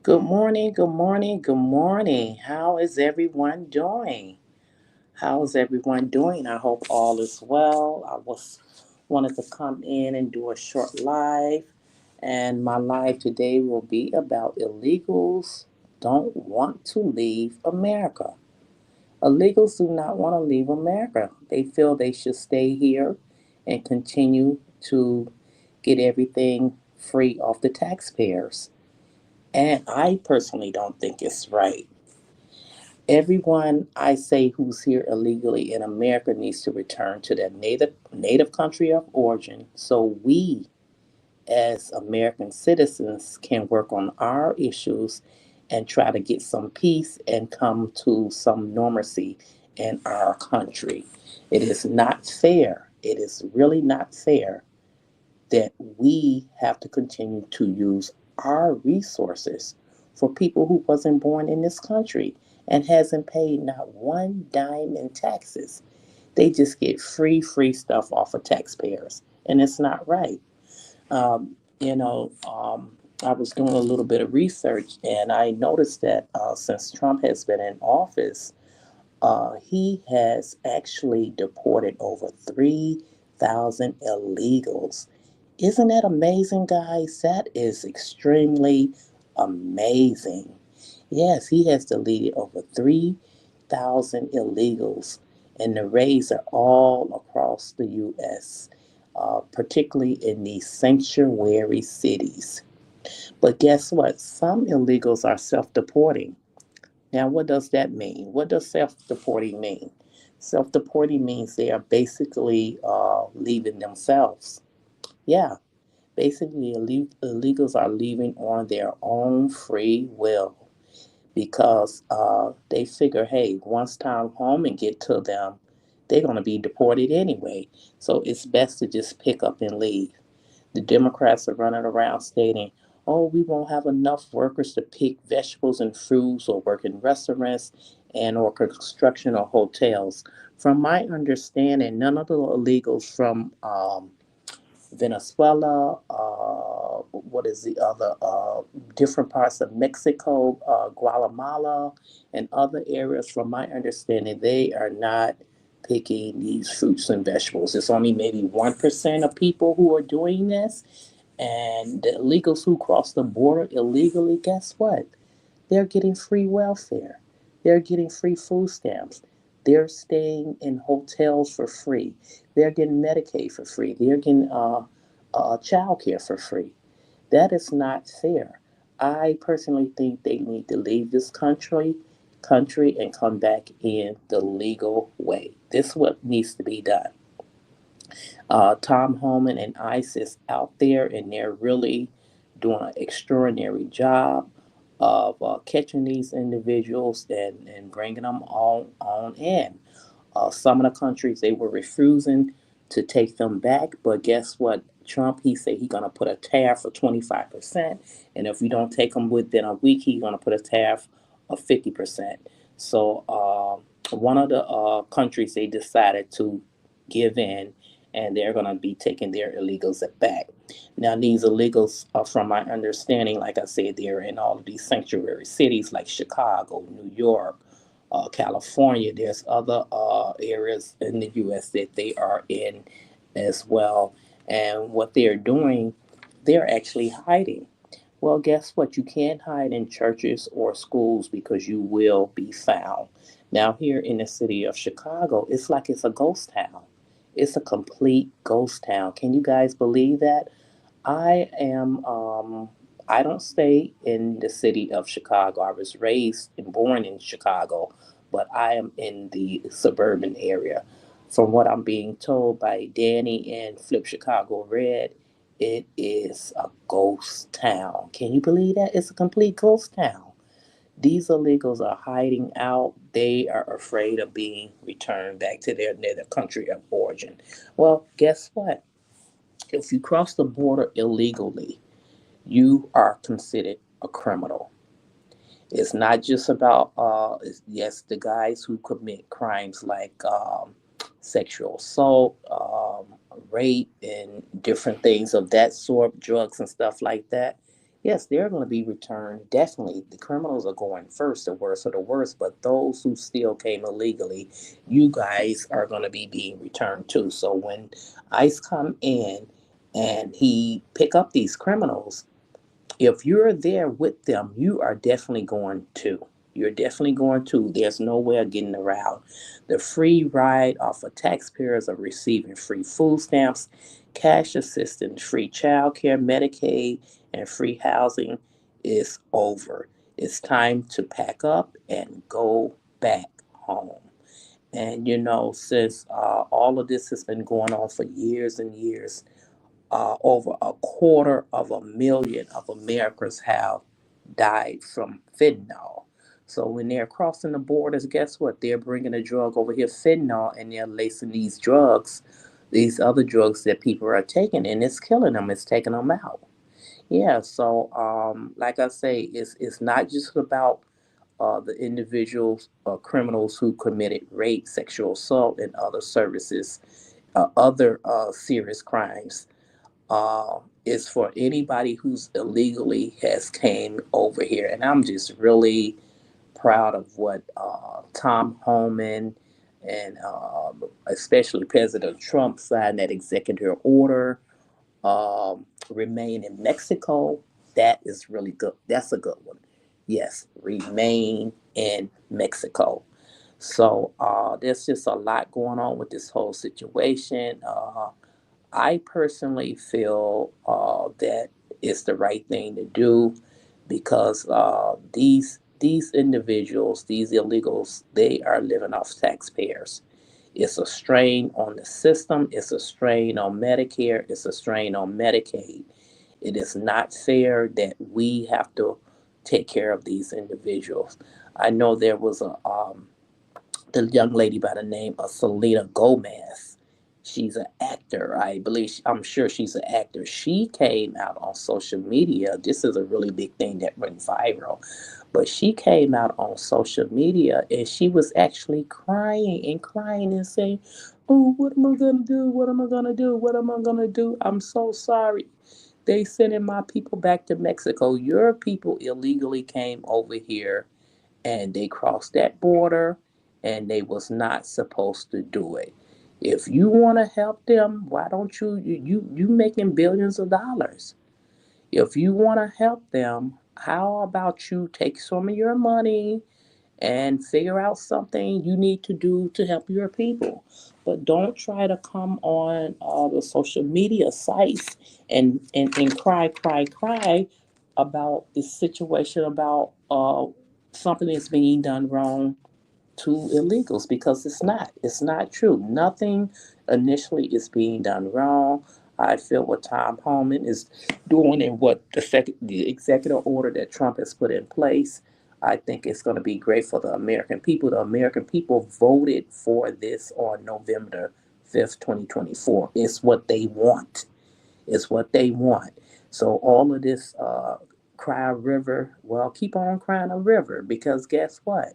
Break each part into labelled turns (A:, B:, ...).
A: Good morning, good morning, good morning. How is everyone doing? How is everyone doing? I hope all is well. I was wanted to come in and do a short live, and my live today will be about illegals don't want to leave America. Illegals do not want to leave America. They feel they should stay here and continue to get everything free off the taxpayers. And I personally don't think it's right. Everyone I say who's here illegally in America needs to return to their native country of origin so we as American citizens can work on our issues and try to get some peace and come to some normalcy in our country. It is not fair. It is really not fair that we have to continue to use our resources for people who wasn't born in this country and hasn't paid not one dime in taxes. They just get free stuff off of taxpayers, and it's not right. I was doing a little bit of research, and I noticed that since Trump has been in office, he has actually deported over 3,000 illegals. Isn't that amazing, guys? That is extremely amazing. Yes, he has deleted over 3,000 illegals, and the raids are all across the U.S., particularly in these sanctuary cities. But guess what? Some illegals are self deporting. Now, what does that mean? What does self deporting mean? Self deporting means they are basically leaving themselves. Yeah, basically, illegals are leaving on their own free will because they figure, hey, once time home and get to them, they're going to be deported anyway. So it's best to just pick up and leave. The Democrats are running around stating, oh, we won't have enough workers to pick vegetables and fruits or work in restaurants and or construction or hotels. From my understanding, none of the illegals from Venezuela, what is the other, different parts of Mexico, Guatemala, and other areas, from my understanding, they are not picking these fruits and vegetables. It's only maybe 1% of people who are doing this. And the illegals who cross the border illegally, guess what? They're getting free welfare. They're getting free food stamps. They're staying in hotels for free. They're getting Medicaid for free. They're getting child care for free. That is not fair. I personally think they need to leave this country and come back in the legal way. This is what needs to be done. Tom Homan and ICE is out there, and they're really doing an extraordinary job of catching these individuals and bringing them on in. Some of the countries, they were refusing to take them back, but guess what? Trump, he said he's going to put a tariff of 25%, and if we don't take them within a week, he's going to put a tariff of 50%. So one of the countries, they decided to give in, and they're going to be taking their illegals back. Now, these illegals, from my understanding, like I said, they're in all of these sanctuary cities like Chicago, New York, California. There's other areas in the U.S. that they are in as well. And what they're doing, they're actually hiding. Well, guess what? You can't hide in churches or schools because you will be found. Now, here in the city of Chicago, it's like it's a ghost town. It's a complete ghost town. Can you guys believe that? I am, I don't stay in the city of Chicago. I was raised and born in Chicago, but I am in the suburban area. From what I'm being told by Danny and Flip Chicago Red, it is a ghost town. Can you believe that? It's a complete ghost town. These illegals are hiding out. They are afraid of being returned back to their native country of origin. Well, guess what? If you cross the border illegally, you are considered a criminal. It's not just about, yes, the guys who commit crimes like sexual assault, rape, and different things of that sort, drugs and stuff like that. Yes, they're going to be returned. Definitely, the criminals are going first, the worst of the worst. But those who still came illegally, you guys are going to be being returned too. So when ICE come in and he pick up these criminals, if you're there with them, you are definitely going to. You're definitely going to. There's no way of getting around. The free ride off of taxpayers of receiving free food stamps, cash assistance, free child care, Medicaid, and free housing is over. It's time to pack up and go back home. And since all of this has been going on for years and years, over 250,000 of Americans have died from fentanyl. So when they're crossing the borders, guess what? They're bringing a drug over here, fentanyl, and they're lacing these drugs, these other drugs that people are taking, and it's killing them. It's taking them out. Yeah. So, like I say, it's not just about the individuals or criminals who committed rape, sexual assault, and other services, other serious crimes. Is for anybody who's illegally has came over here, and I'm just really proud of what Tom Homan and especially President Trump signed that executive order. Remain in Mexico. That is really good. That's a good one. Yes, remain in Mexico. So there's just a lot going on with this whole situation. I personally feel that it's the right thing to do because these individuals, these illegals, they are living off taxpayers. It's a strain on the system. It's a strain on Medicare. It's a strain on Medicaid. It is not fair that we have to take care of these individuals. I know there was the young lady by the name of Selena Gomez. She's an actor, I believe. I'm sure she's an actor. She came out on social media. This is a really big thing that went viral. But she came out on social media and she was actually crying and crying and saying, "Oh, what am I gonna do? What am I gonna do? What am I gonna do? I'm so sorry. They sending my people back to Mexico. Your people illegally came over here and they crossed that border and they was not supposed to do it. If you want to help them, why don't you making billions of dollars? If you want to help them, how about you take some of your money and figure out something you need to do to help your people. But don't try to come on the social media sites and cry about this situation about something that's being done wrong to illegals because it's not. It's not true. Nothing initially is being done wrong. I feel what Tom Homan is doing and what the executive order that Trump has put in place, I think it's going to be great for the American people. The American people voted for this on November 5th, 2024. It's what they want. It's what they want. So all of this cry a river, well, keep on crying a river because guess what?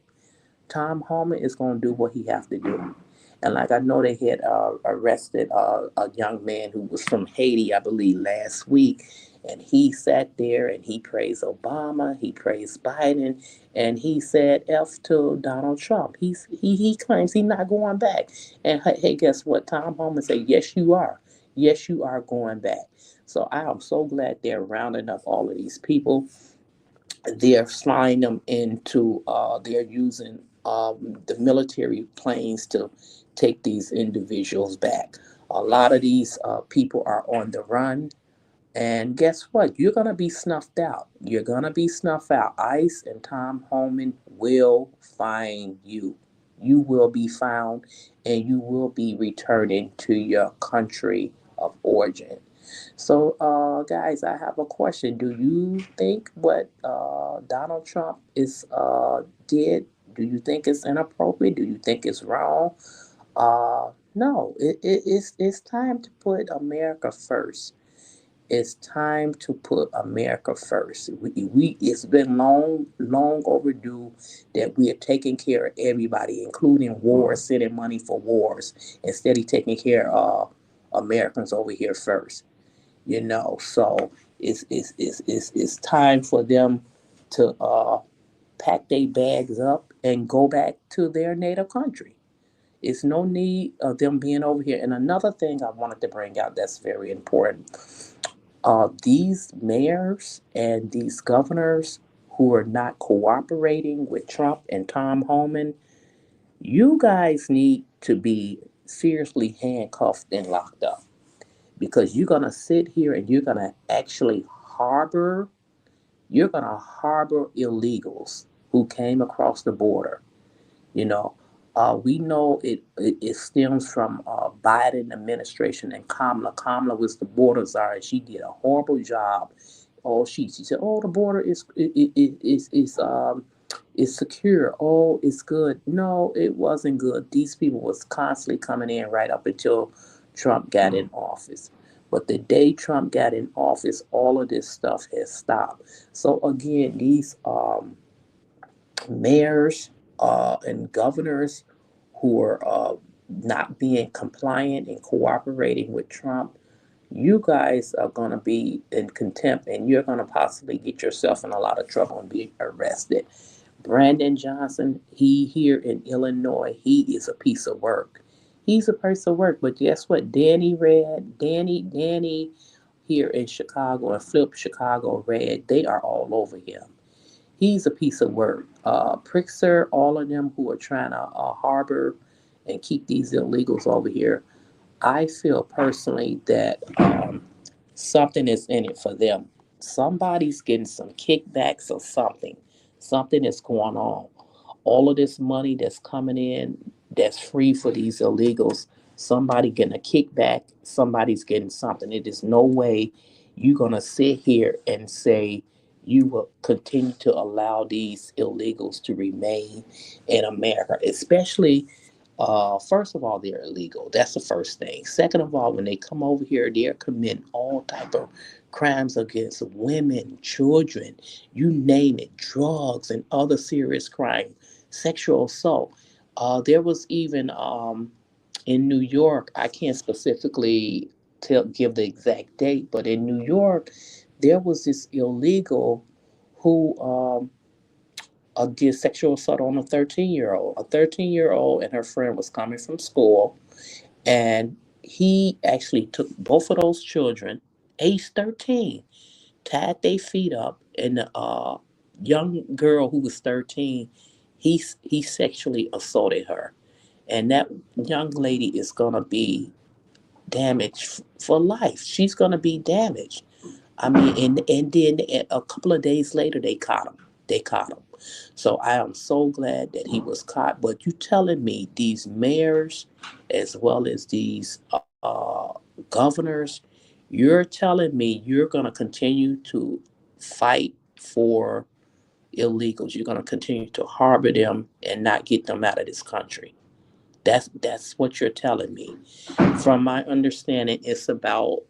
A: Tom Homan is going to do what he has to do. And like I know they had arrested a young man who was from Haiti, I believe, last week. And he sat there and he praised Obama, he praised Biden, and he said F to Donald Trump. He claims he's not going back. And hey, guess what? Tom Homan said, yes, you are. Yes, you are going back. So I am so glad they're rounding up all of these people. They're flying them into they're using the military planes to take these individuals back. A lot of these people are on the run, and guess what? You're gonna be snuffed out. You're gonna be snuffed out. ICE and Tom Homan will find you. You will be found, and you will be returning to your country of origin. So, guys, I have a question. Do you think what Donald Trump is did? Do you think it's inappropriate? Do you think it's wrong? No. It's time to put America first. It's time to put America first. It's been long overdue that we are taking care of everybody, including wars, sending money for wars, instead of taking care of Americans over here first. So It's time for them to pack their bags up and go back to their native country. It's no need of them being over here. And another thing I wanted to bring out that's very important, these mayors and these governors who are not cooperating with Trump and Tom Homan, you guys need to be seriously handcuffed and locked up, because you're going to sit here and you're going to harbor illegals who came across the border. You know, we know it stems from Biden administration and Kamala. Kamala was the border czar, and she did a horrible job. Oh, she said, "Oh, the border is secure. Oh, it's good." No, it wasn't good. These people was constantly coming in right up until Trump got in office. But the day Trump got in office, all of this stuff has stopped. So again, these mayors and governors who are not being compliant and cooperating with Trump, you guys are going to be in contempt, and you're going to possibly get yourself in a lot of trouble and be arrested. Brandon Johnson, he here in Illinois, he is a piece of work. He's a piece of work. But guess what? Danny here in Chicago and Flip Chicago Red, they are all over him. He's a piece of work. Pritzker, all of them who are trying to harbor and keep these illegals over here, I feel personally that something is in it for them. Somebody's getting some kickbacks or something. Something is going on. All of this money that's coming in that's free for these illegals, somebody getting a kickback, somebody's getting something. It is no way you're going to sit here and say you will continue to allow these illegals to remain in America, especially first of all, they're illegal. That's the first thing. Second of all, when they come over here, they're committing all type of crimes against women, children, you name it, drugs and other serious crime, sexual assault. There was even in New York, I can't specifically give the exact date, but in New York, there was this illegal who did sexual assault on a 13-year-old. A 13-year-old and her friend was coming from school, and he actually took both of those children, age 13, tied their feet up, and the young girl who was 13, he sexually assaulted her. And that young lady is going to be damaged for life. She's going to be damaged. I mean, and then a couple of days later, they caught him. They caught him. So I am so glad that he was caught. But you telling me these mayors, as well as these governors, you're telling me you're going to continue to fight for illegals. You're going to continue to harbor them and not get them out of this country. That's what you're telling me. From my understanding, it's about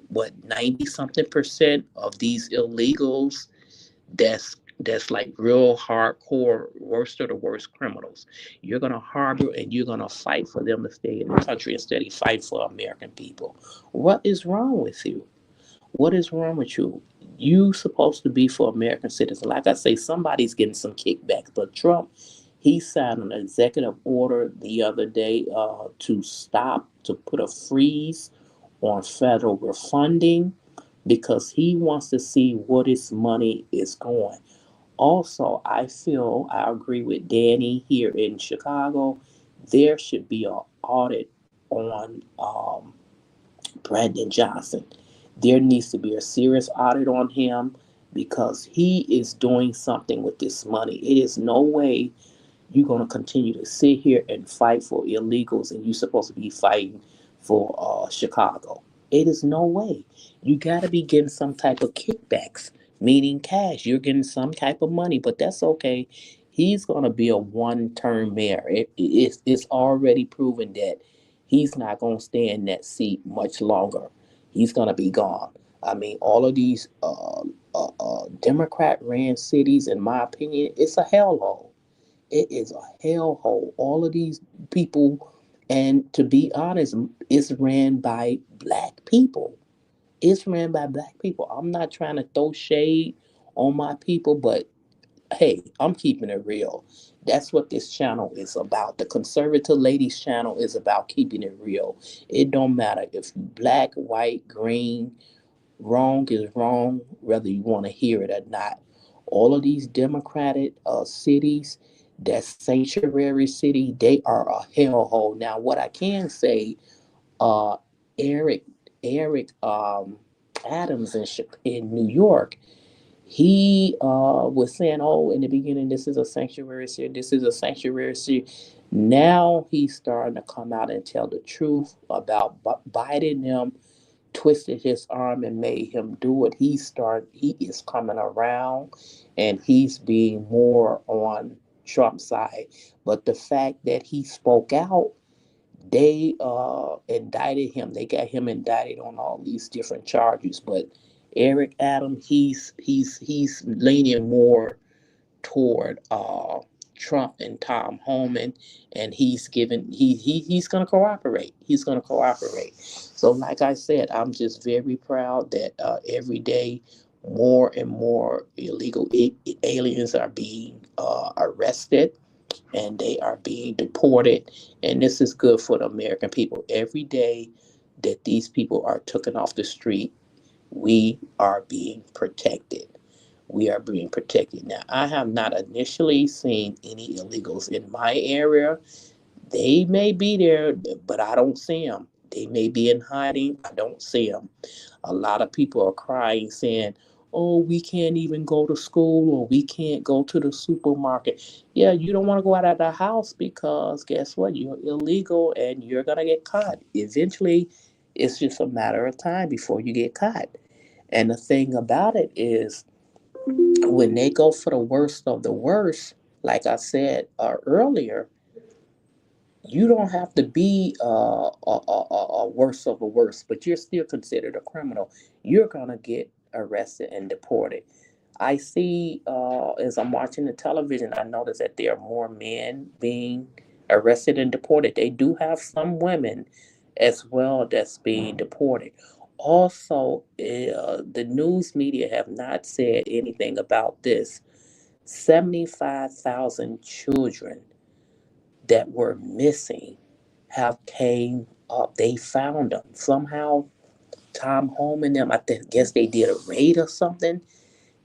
A: what 90 something percent of these illegals that's like real hardcore, worst of the worst criminals. You're gonna harbor and you're gonna fight for them to stay in the country instead of fight for American people. What is wrong with you? What is wrong with you? You supposed to be for American citizens. Like I say, somebody's getting some kickbacks, but Trump, he signed an executive order the other day to put a freeze on federal refunding because he wants to see what his money is going. Also, I agree with Danny here in Chicago. There should be an audit on Brandon Johnson. There needs to be a serious audit on him because he is doing something with this money. It is no way you're going to continue to sit here and fight for illegals and you're supposed to be fighting for Chicago. It is no way. You got to be getting some type of kickbacks, meaning cash. You're getting some type of money, but that's okay. He's going to be a one-term mayor. It's already proven that he's not going to stay in that seat much longer. He's going to be gone. I mean, all of these Democrat ran cities, in my opinion, it's a hellhole. It is a hellhole. All of these people, and to be honest, it's ran by black people. It's ran by black people. I'm not trying to throw shade on my people, but hey, I'm keeping it real. That's what this channel is about. The Conservative Ladies channel is about keeping it real. It don't matter if you black, white, green, wrong is wrong, whether you want to hear it or not. All of these Democratic cities, that sanctuary city, they are a hellhole. Now, what I can say, uh, Eric Eric Adams in New York, he was saying, "Oh, in the beginning, this is a sanctuary city. This is a sanctuary city." Now he's starting to come out and tell the truth about Biden. Them twisted his arm and made him do it. He is coming around, and he's being more on Trump's side. But the fact that he spoke out, they indicted him. They got him indicted on all these different charges. But Eric Adams, he's leaning more toward Trump and Tom Homan, and he's going to cooperate. He's going to cooperate. So, like I said, I'm just very proud that every day more and more illegal aliens are being arrested, and they are being deported. And this is good for the American people. Every day that these people are taken off the street, we are being protected. We are being protected. Now, I have not initially seen any illegals in my area. They may be there, but I don't see them. They may be in hiding. I don't see them. A lot of people are crying, saying, "Oh, we can't even go to school, or we can't go to the supermarket." Yeah, you don't want to go out of the house because guess what? You're illegal and you're going to get caught. Eventually, it's just a matter of time before you get caught. And the thing about it is, when they go for the worst of the worst, like I said earlier, you don't have to be a worst of a worst, but you're still considered a criminal. You're gonna get arrested and deported. I see as I'm watching the television, I notice that there are more men being arrested and deported. They do have some women as well that's being deported. Also, the news media have not said anything about this. 75,000 children that were missing have came up. They found them somehow. Tom Home and them, guess they did a raid or something.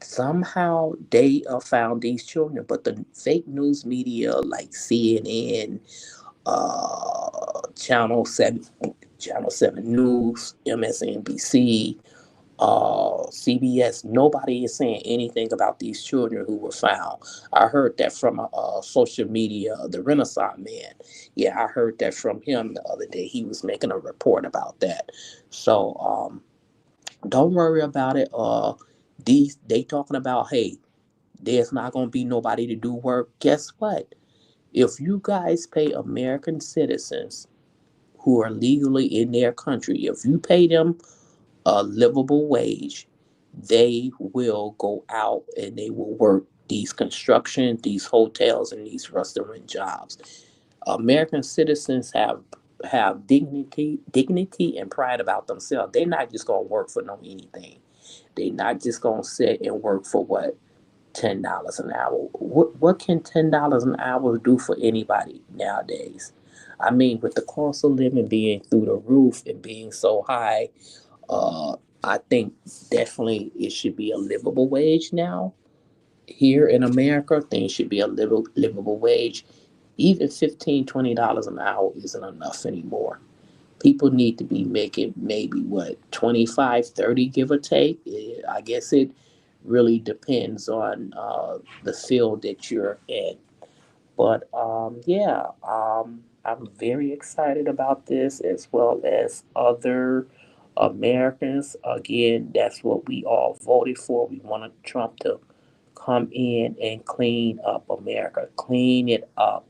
A: Somehow they found these children, but the fake news media like CNN, Channel 7, Channel 7 News, MSNBC, CBS, nobody is saying anything about these children who were found. I heard that from social media, the Renaissance man. Yeah, I heard that from him the other day. He was making a report about that. So don't worry about it. These they talking about, hey, there's not gonna be nobody to do work. Guess what? If you guys pay American citizens who are legally in their country, if you pay them a livable wage, they will go out and they will work these construction, these hotels, and these restaurant jobs. American citizens have dignity and pride about themselves. They're not just gonna work for no anything. They're not just gonna sit and work for what, $10 an hour. What can $10 an hour do for anybody nowadays? I mean, with the cost of living being through the roof and being so high, uh, I think definitely it should be a livable wage now. Here in America, things should be a livable wage. Even $15, $20 an hour isn't enough anymore. People need to be making maybe what, 25, 30, give or take. I guess it really depends on the field that you're in. But yeah, I'm very excited about this as well as other Americans. Again, that's what we all voted for. We wanted Trump to come in and clean up America, clean it up.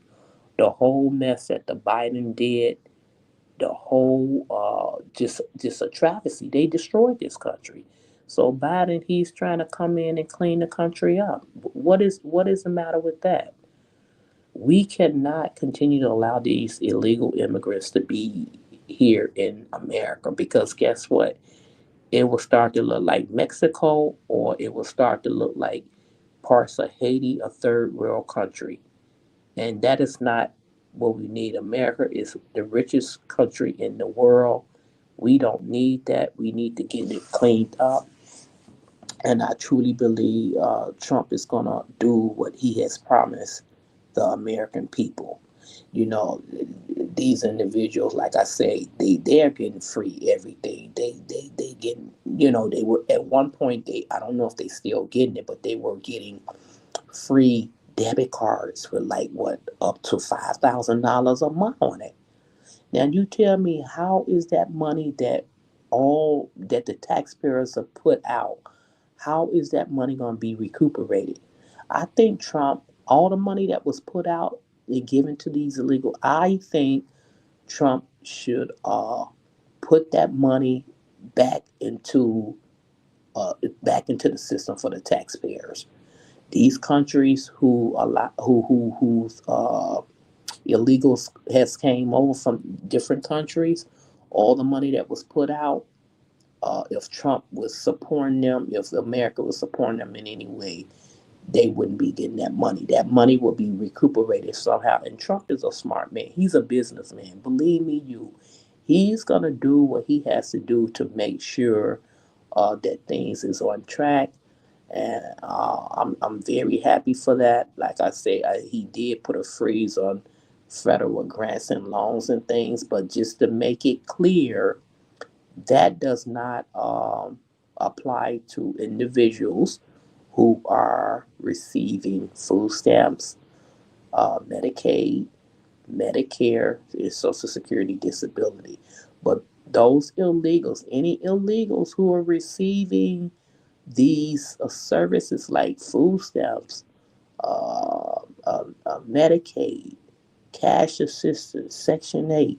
A: The whole mess that the Biden did, the whole just a travesty. They destroyed this country. So Biden, he's trying to come in and clean the country up. What is the matter with that? We cannot continue to allow these illegal immigrants to be here in America because guess what? it will start to look like Mexico, or it will start to look like parts of Haiti, a third world country. And that is not what we need. America is the richest country in the world. We don't need that. We need to get it cleaned up. And I truly believe Trump is going to do what he has promised the American people. You know, these individuals, like I say, they're getting free everything. They getting, they were at one point, I don't know if they still getting it, but they were getting free debit cards with like what, up to $5,000 a month on it. Now you tell me, how is that money that all that the taxpayers have put out, how is that money going to be recuperated? I think Trump, all the money that was put out and given to these illegal, I think Trump should put that money back into back into the system for the taxpayers. These countries who allow whose illegals has came over from different countries, all the money that was put out, if Trump was supporting them, if America was supporting them in any way, they wouldn't be getting that money. That money would be recuperated somehow. And Trump is a smart man. He's a businessman. Believe me, he's gonna do what he has to do to make sure that things is on track. And I'm very happy for that. Like I say, he did put a freeze on federal grants and loans and things, but just to make it clear, that does not apply to individuals who are receiving food stamps, Medicaid, Medicare, and Social Security disability. But those illegals, any illegals who are receiving these services like food stamps, Medicaid, cash assistance, Section 8,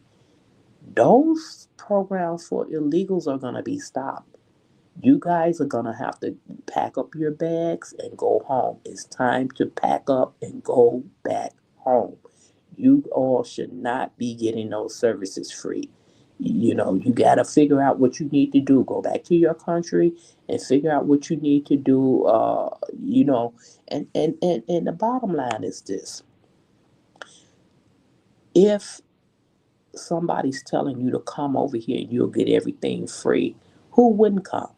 A: those programs for illegals are going to be stopped. You guys are going to have to pack up your bags and go home. It's time to pack up and go back home. You all should not be getting those services free. You got to figure out what you need to do. Go back to your country and figure out what you need to do. And the bottom line is this: if somebody's telling you to come over here and you'll get everything free, who wouldn't come?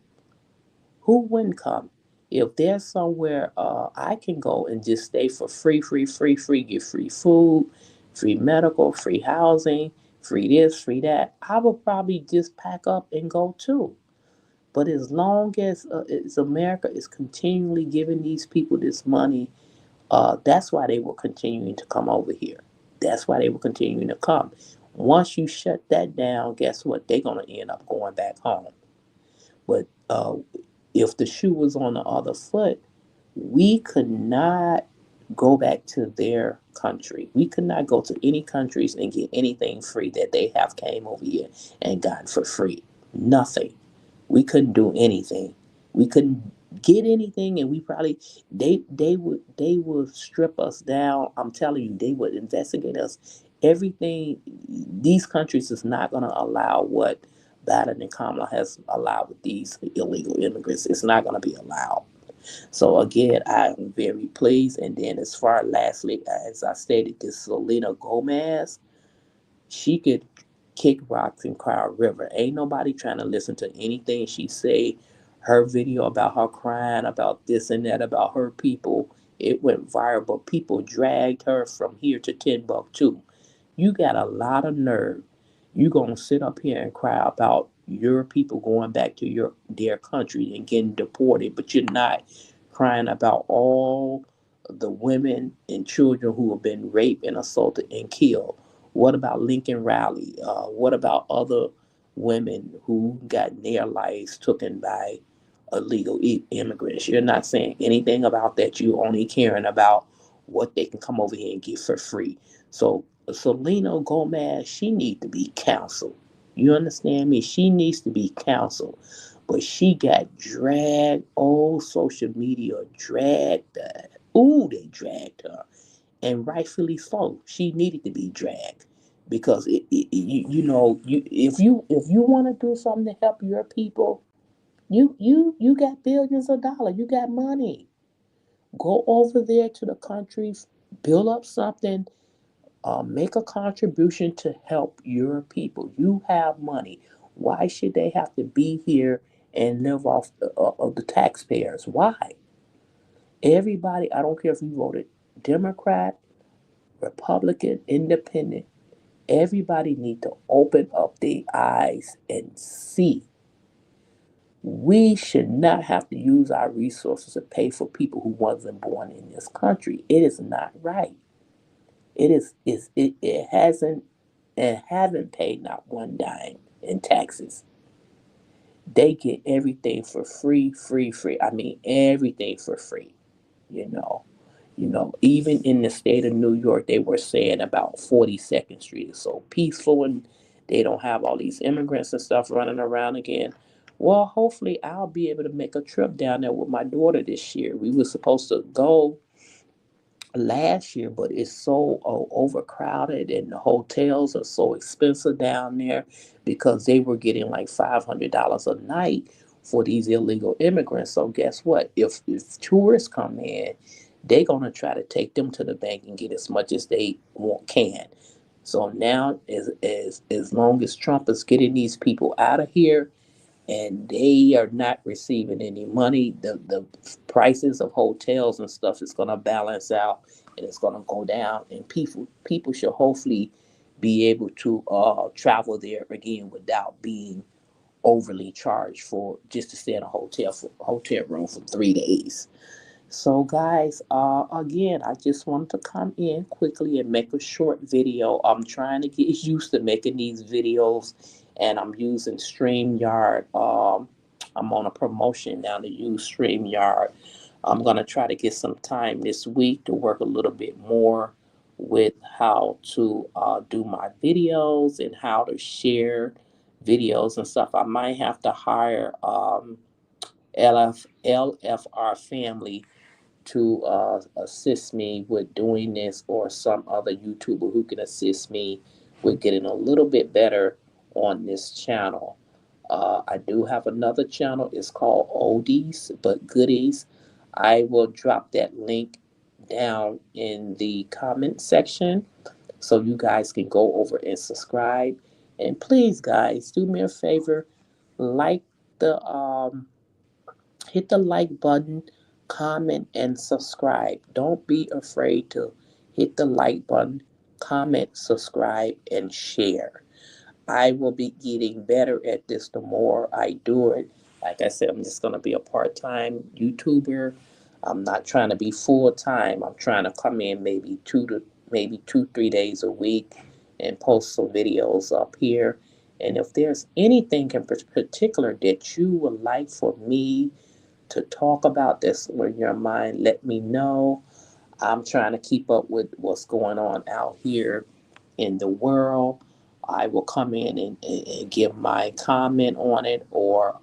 A: Who wouldn't come? If there's somewhere I can go and just stay for free, free, free, free, get free food, free medical, free housing, free this, free that, I would probably just pack up and go too. But as long as America is continually giving these people this money, that's why they were continuing to come over here. That's why they were continuing to come. Once you shut that down, guess what? They're going to end up going back home. But if the shoe was on the other foot, we could not go back to their country. We could not go to any countries and get anything free that they have came over here and gotten for free. Nothing. We couldn't do anything. We couldn't get anything, and we probably they would strip us down. I'm telling you, they would investigate us. Everything. These countries is not going to allow what Biden and Kamala has allowed with these illegal immigrants. It's not going to be allowed. So again, I am very pleased. And then, as far lastly, as I stated, this Selena Gomez, she could kick rocks and cry a river. Ain't nobody trying to listen to anything she say. Her video about her crying about this and that about her people, it went viral, but people dragged her from here to Timbuktu. You got a lot of nerve. You gonna sit up here and cry about your people going back to their country and getting deported, but you're not crying about all the women and children who have been raped and assaulted and killed. What about Lincoln Riley? What about other women who got their lives taken by illegal immigrants? You're not saying anything about that. You only caring about what they can come over here and get for free. So Selena Gomez, she needs to be counseled. You understand me? She needs to be counseled. But she got dragged. Oh, social media dragged her. Ooh, they dragged her, and rightfully so. She needed to be dragged because you if you want to do something to help your people, You got billions of dollars. You got money. Go over there to the country, build up something, make a contribution to help your people. You have money. Why should they have to be here and live off of the taxpayers? Why? Everybody, I don't care if you voted Democrat, Republican, Independent, everybody need to open up their eyes and see we should not have to use our resources to pay for people who wasn't born in this country. It is not right. It hasn't and haven't paid not one dime in taxes. They get everything for free, free, free. I mean everything for free, you know. Even in the state of New York, they were saying about 42nd Street is so peaceful and they don't have all these immigrants and stuff running around again. Well, hopefully I'll be able to make a trip down there with my daughter this year. We were supposed to go last year, but it's so overcrowded and the hotels are so expensive down there because they were getting like $500 a night for these illegal immigrants. So guess what? If tourists come in, they're gonna try to take them to the bank and get as much as they can. So now, as long as Trump is getting these people out of here, and they are not receiving any money. The prices of hotels and stuff is going to balance out, and it's going to go down. And people should hopefully be able to travel there again without being overly charged for just to stay in a hotel room for 3 days. So, guys, again, I just wanted to come in quickly and make a short video. I'm trying to get used to making these videos, and I'm using StreamYard. I'm on a promotion now to use StreamYard. I'm going to try to get some time this week to work a little bit more with how to do my videos and how to share videos and stuff. I might have to hire LFR family to assist me with doing this, or some other YouTuber who can assist me with getting a little bit better on this channel. I do have another channel. It's called Oldies but Goodies. I will drop that link down in the comment section so you guys can go over and subscribe. And please, guys, do me a favor, like the hit the like button, comment, and subscribe. Don't be afraid to hit the like button, comment, subscribe, and share. I will be getting better at this the more I do it. Like I said, I'm just going to be a part time YouTuber. I'm not trying to be full time. I'm trying to come in maybe 2, 3 days a week and post some videos up here. And if there's anything in particular that you would like for me to talk about this in your mind, let me know. I'm trying to keep up with what's going on out here in the world. I will come in and give my comment on it, or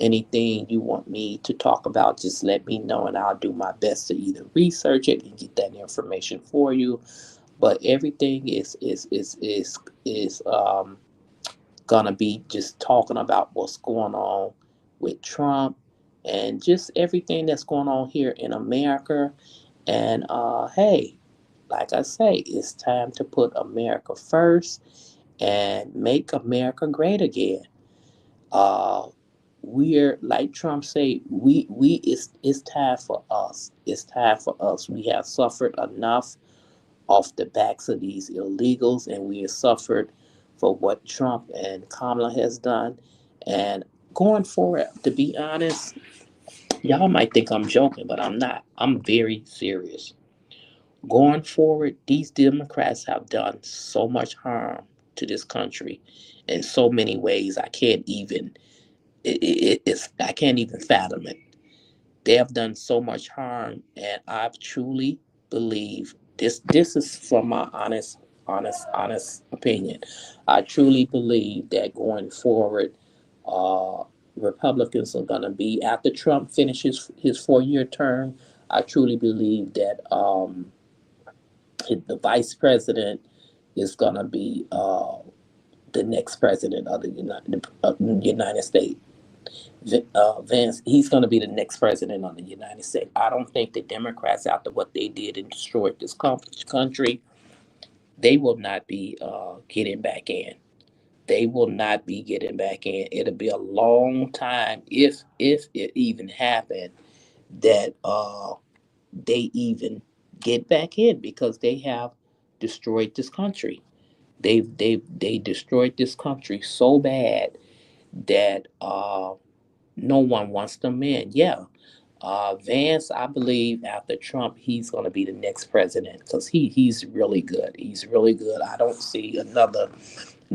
A: anything you want me to talk about, just let me know and I'll do my best to either research it and get that information for you. But everything is gonna be just talking about what's going on with Trump and just everything that's going on here in America. And hey, like I say, it's time to put America first and make America great again. Uh, we're like Trump say, we it's time for us. It's time for us. We have suffered enough off the backs of these illegals, and we have suffered for what Trump and Kamala has done. And going forward, to be honest, y'all might think I'm joking, but I'm not. I'm very serious. Going forward, these Democrats have done so much harm to this country in so many ways. I can't even fathom it. They have done so much harm, and I truly believe this is from my honest opinion. I truly believe that going forward, uh, Republicans are going to be, after Trump finishes his 4 year term. I truly believe that the vice president is going to be the next president of the United States. Vance, he's going to be the next president of the United States. I don't think the Democrats, after what they did and destroyed this country, they will not be getting back in. They will not be getting back in. It'll be a long time, if it even happened, that they even get back in, because they have destroyed this country. They destroyed this country so bad that no one wants them in. Yeah, Vance, I believe after Trump, he's going to be the next president, because he's really good. He's really good. I don't see another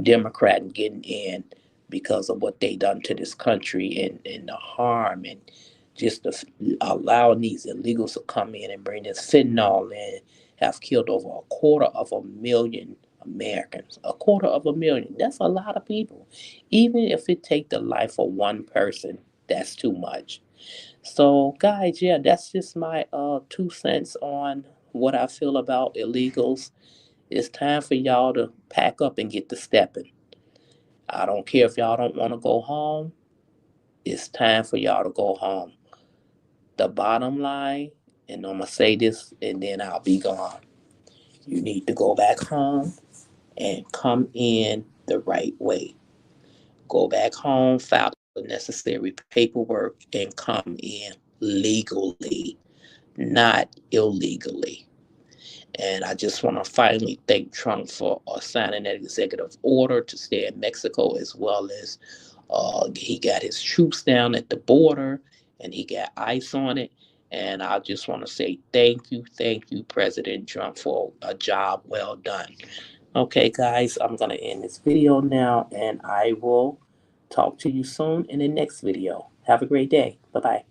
A: Democrat getting in because of what they done to this country, and the harm, and just allowing these illegals to come in and bring this fentanyl in, have killed over 250,000 Americans. 250,000. That's a lot of people. Even if it take the life of one person, that's too much. So, guys, yeah, that's just my 2 cents on what I feel about illegals. It's time for y'all to pack up and get to stepping. I don't care if y'all don't want to go home. It's time for y'all to go home. The bottom line, and I'm going to say this and then I'll be gone. You need to go back home and come in the right way. Go back home, file the necessary paperwork, and come in legally, not illegally. And I just want to finally thank Trump for signing that executive order to stay in Mexico, as well as he got his troops down at the border and he got ice on it. And I just want to say thank you, President Trump, for a job well done. Okay, guys, I'm going to end this video now, and I will talk to you soon in the next video. Have a great day. Bye bye.